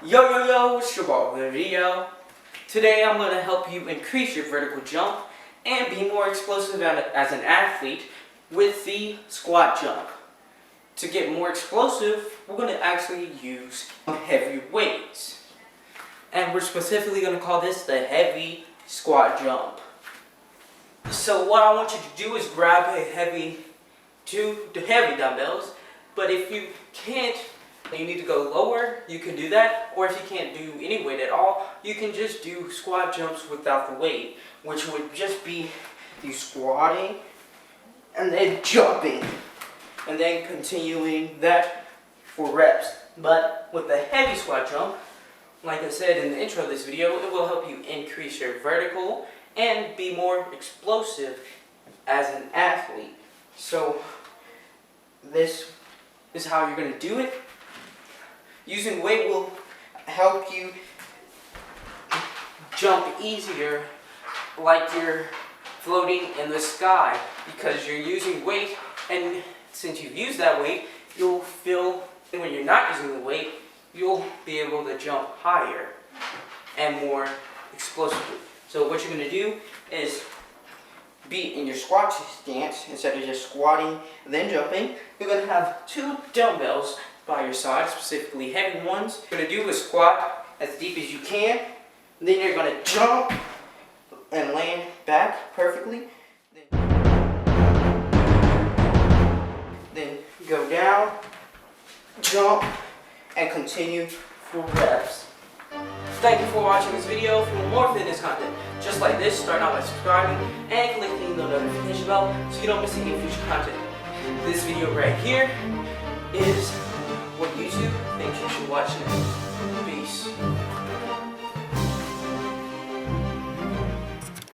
Yo, it's your boy Video. Today I'm going to help you increase your vertical jump and be more explosive as an athlete with the squat jump. To get more explosive, we're going to actually use heavy weights. And we're specifically going to call this the heavy squat jump. So what I want you to do is grab two heavy dumbbells, but if you can't, you need to go lower, you can do that, or if you can't do any weight at all, you can just do squat jumps without the weight, which would just be you squatting and then jumping and then continuing that for reps. But with the heavy squat jump, like I said in the intro of this video, it will help you increase your vertical and be more explosive as an athlete. So this is how you're going to do it. Using weight will help you jump easier like you're floating in the sky because you're using weight, and since you've used that weight, you'll feel, when you're not using the weight, you'll be able to jump higher and more explosively. So what you're going to do is be in your squat stance. Instead of just squatting and then jumping, you're going to have two dumbbells by your side, specifically heavy ones. You're going to do a squat as deep as you can. Then you're going to jump and land back perfectly. Then go down, jump, and continue for reps. Thank you for watching this video. For more fitness content just like this, start out by subscribing and clicking the notification bell so you don't miss any future content. This video right here is what YouTube thinks you should watch next.